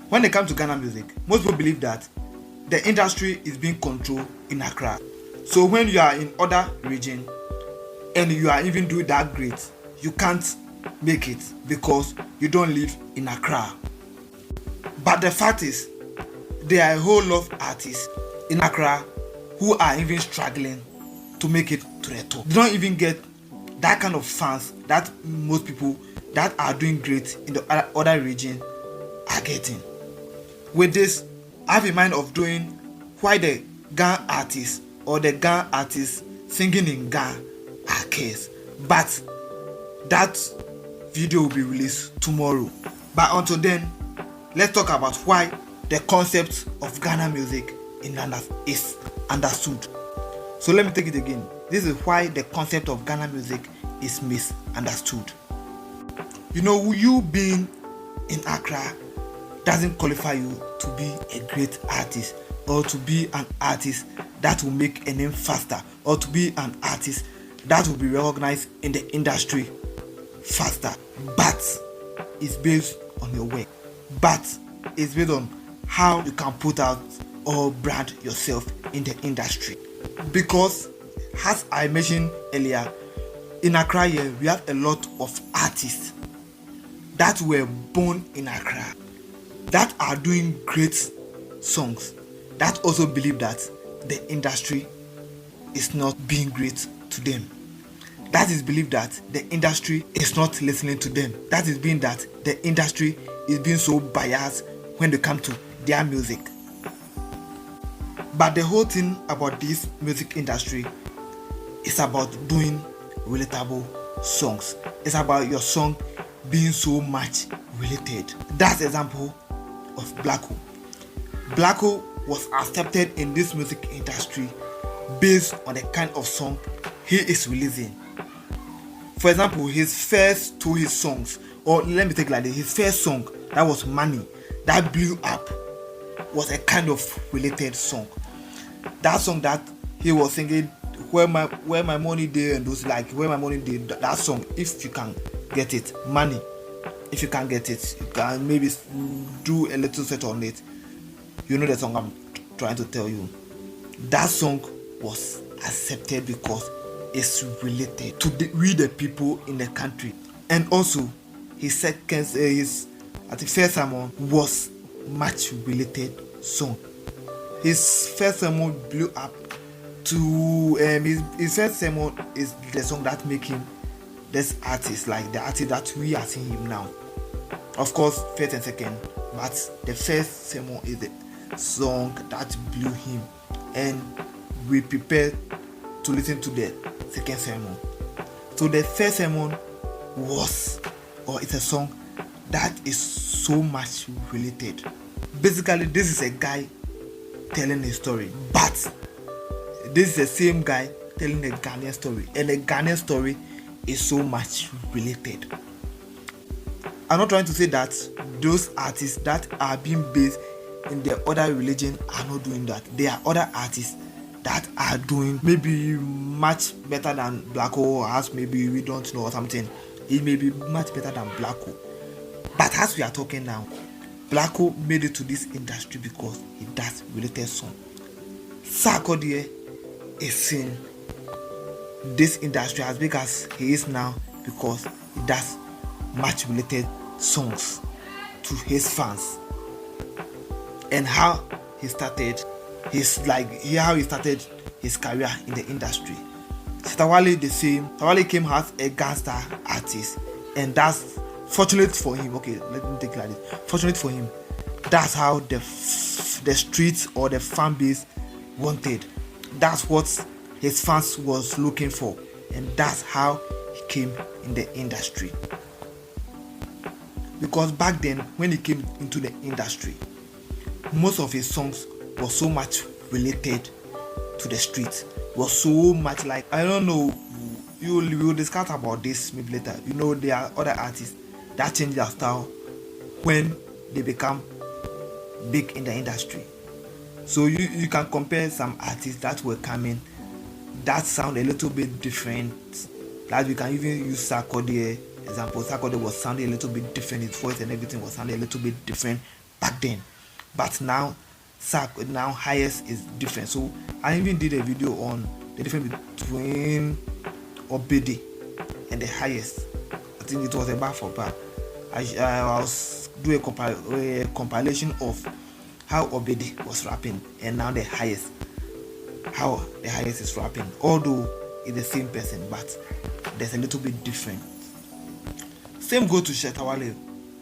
When it comes to Ghana music, most people believe that the industry is being controlled in Accra. So when you are in other region and you are even doing that great, you can't make it because you don't live in Accra. But the fact is, there are a whole lot of artists in Accra who are even struggling to make it to the top. They don't even get that kind of fans that most people that are doing great in the other region are getting. With this, I have in mind of doing why the Ghana artists or the Ghana artists singing in Ghana are cares. But that video will be released tomorrow. But until then, let's talk about why the concept of Ghana music in Ghana is understood. So let me take it again. This is why the concept of Ghana music is misunderstood. You being in Accra doesn't qualify you to be a great artist or to be an artist that will make a name faster or to be an artist that will be recognized in the industry faster. But it's based on your work. But it's based on how you can put out or brand yourself in the industry. Because as I mentioned earlier, in Accra here, we have a lot of artists that were born in Accra that are doing great songs that also believe that the industry is not being great to them. That is believe that the industry is not listening to them. That is being that the industry is being so biased when they come to their music. But the whole thing about this music industry is about doing relatable songs. It's about your song being so much related. That's example of Blacko. Blacko was accepted in this music industry based on the kind of song he is releasing. For example, his first two his songs, or let me take like this, his first song that was Money, that blew up, was a kind of related song. That song that he was singing, where my money there, and those like where my money there, that song, if you can get it, Money, if you can get it, you can maybe do a little set on it. You know the song I'm trying to tell you. That song was accepted because it's related to the people in the country. And also his first sermon was much related song. His first sermon blew up to his first sermon is the song that make him this artist, like the artist that we are seeing him now. Of course, first and second, but the first sermon is the song that blew him, and we prepared to listen to the second sermon. So the first sermon it's a song that is so much related. Basically, this is a guy telling a story, but this is the same guy telling a Ghanaian story, and the Ghanaian story is so much related. I'm not trying to say that those artists that are being based in the other religion are not doing that. There are other artists that are doing maybe much better than Blacko, or as maybe we don't know or something. It may be much better than Blacko. But as we are talking now, Blacko made it to this industry because he does related song. Sarkodie is in this industry as big as he is now because he does much related songs to his fans. And how he started his career in the industry. Sitawale the same. Sitawale came as a gangster artist, and that's fortunate for him. Okay, let me take it like this. Fortunate for him, that's how the streets or the fan base wanted. That's what his fans was looking for, and that's how he came in the industry. Because back then, when he came into the industry, most of his songs were so much related to the street, was so much like, I don't know, we will discuss about this maybe later. There are other artists that change their style when they become big in the industry. So you can compare some artists that were coming that sound a little bit different. Like we can even use Sarkodie example. Sarkodie was sounding a little bit different. His voice and everything was sounding a little bit different back then. But now now highest is different. So I even did a video on the difference between Obede and the highest. I think it was a bar for bar. I was doing a compilation of how Obede was rapping and now the highest, how the highest is rapping, although it's the same person, but there's a little bit different. Same go to Shetawale.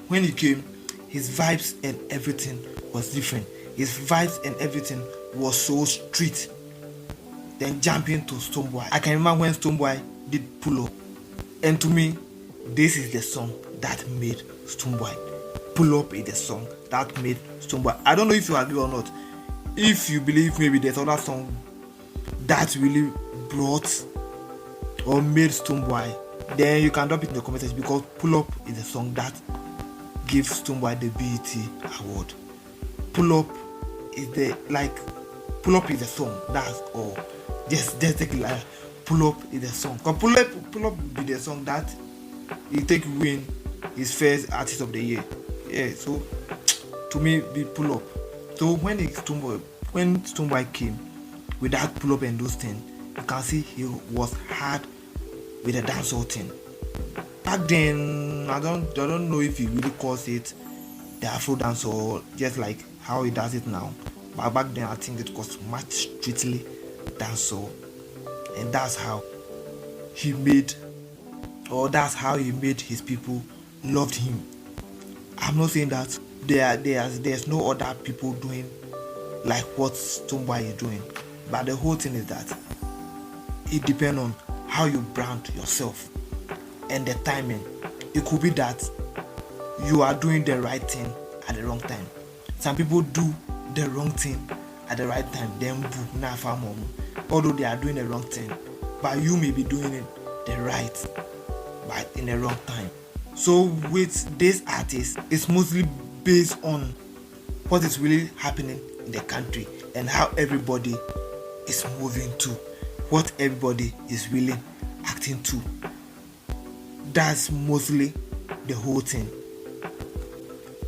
When he came, his vibes and everything was different. His vibes and everything was so street. Then jumping to Stonebwoy. I can remember when Stonebwoy did Pull Up. And to me, this is the song that made Stonebwoy. Pull Up is the song that made Stonebwoy. I don't know if you agree or not. If you believe maybe there's other song that really brought or made Stonebwoy, then you can drop it in the comment section, because Pull Up is the song that gives Stonebwoy the BET award. Pull Up is Pull Up is the song, that's all. Just take it like Pull Up is the song. Cause Pull Up be the song that he take win his first artist of the year. Yeah, so to me be Pull Up. So when Stonebwoy came with that Pull Up and those things, you can see he was hard with the dancehall thing. Back then, I don't know if he really calls it the Afro dancehall, just like how he does it now. But back then, I think it was much strictly dancehall, and that's how he made his people loved him. I'm not saying that there's no other people doing like what Stonebwoy is doing, but the whole thing is that it depends on how you brand yourself and the timing. It could be that you are doing the right thing at the wrong time. Some people do the wrong thing at the right time, then boom, na farm, although they are doing the wrong thing, but you may be doing it the right but in the wrong time. So with this artist, it's mostly based on what is really happening in the country and how everybody is moving to, what everybody is really acting to. That's mostly the whole thing.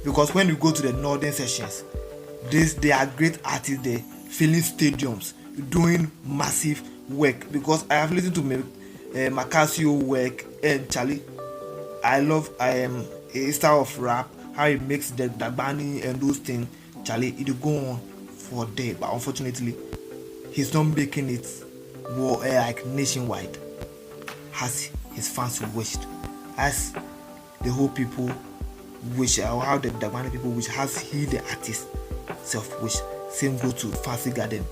Because when you go to the northern sessions, they are great artists there, filling stadiums, doing massive work. Because I have listened to Macasio work, and Charlie, I love a style of rap, how he makes the Dagbani and those things. Charlie, it will go on for a day, but unfortunately, he's not making it like nationwide as his fans wished, as the whole people wish, or how the Dagbani people wish, has he the artist self wish. Same go to Fancy Garden.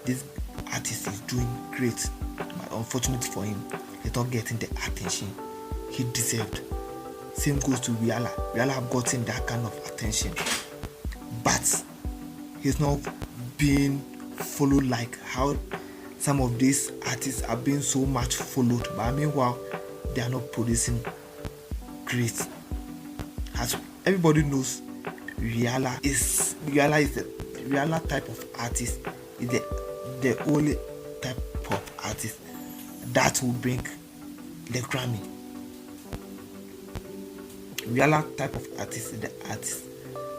This artist is doing great, but unfortunately for him, he's not getting the attention he deserved. Same goes to Rihanna. Rihanna have gotten that kind of attention, but he's not being followed like how some of these artists are being so much followed. But meanwhile, they are not producing great. As everybody knows, Rihanna type of artist is the only type of artist that will bring the Grammy. Rihanna type of artist is the artist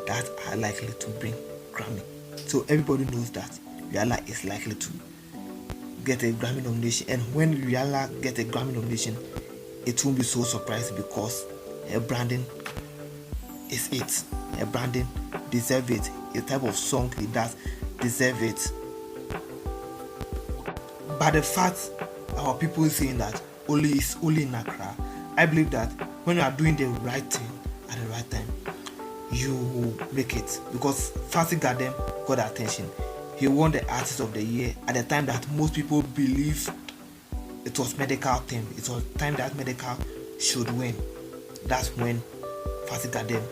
that are likely to bring Grammy. So everybody knows that Rihanna is likely to get a Grammy nomination, and when Rihanna get a Grammy nomination, it won't be so surprising because her branding is it. Her branding deserve it. The type of song he does deserve it. But the fact our people is saying that it's only in Accra, I believe that when you are doing the right thing at the right time, you will make it. Because Fancy Garden got attention. He won the Artist of the Year at the time that most people believe it was medical team. It was time that medical should win. That's when Fancy Garden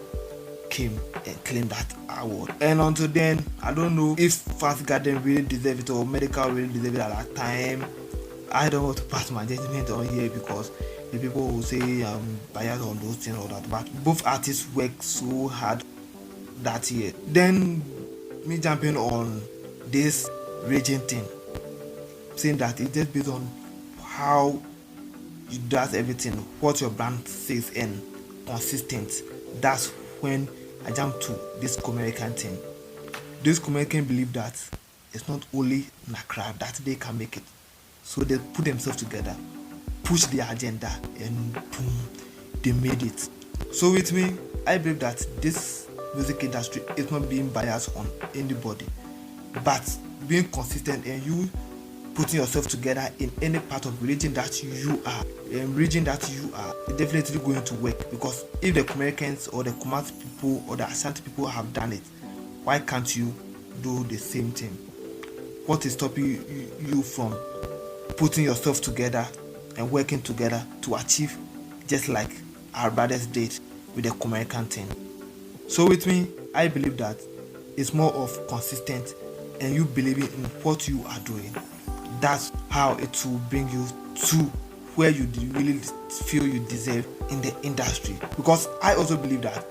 came and claimed that award. And until then, I don't know if Fancy Garden really deserved it or medical really deserved it at that time. I don't want to pass my judgment on here because the people will say I'm biased on those things or that. But both artists worked so hard that year. Then me jumping on this raging thing, saying that it's just based on how you does everything, what your brand says, and consistent. That's when I jumped to this American thing. This American believe that it's not only in Accra that they can make it. So they put themselves together, push their agenda, and boom, they made it. So with me, I believe that this music industry is not being biased on anybody, but being consistent and you putting yourself together in any part of religion that you are, it's definitely going to work. Because if the Americans or the Kumasi people or the Ashanti people have done it, why can't you do the same thing? What is stopping you from putting yourself together and working together to achieve just like our brothers did with the American thing? So with me, I believe that it's more of consistent and you believing in what you are doing. That's how it will bring you to where you really feel you deserve in the industry. Because I also believe that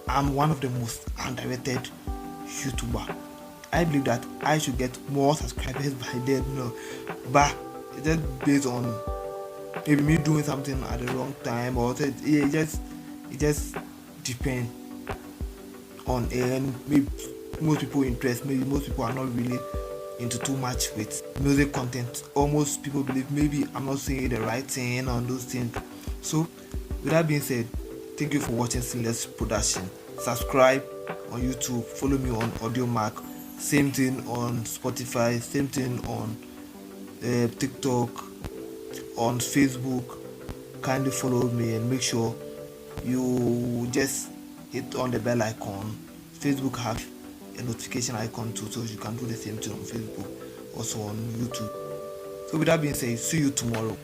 I'm one of the most underrated YouTuber. I believe that I should get more subscribers by then, but it's just based on maybe me doing something at the wrong time, or it just depends on, and maybe most people interest, maybe most people are not really into too much with music content, or most people believe maybe I'm not saying the right thing on those things. So with that being said, thank you for watching Sinless production. Subscribe on YouTube, follow me on AudioMark, same thing on Spotify, same thing on TikTok, on Facebook. Kindly follow me and make sure you just hit on the bell icon. Facebook have a notification icon too, so you can do the same thing on Facebook, also on YouTube. So with that being said, see you tomorrow.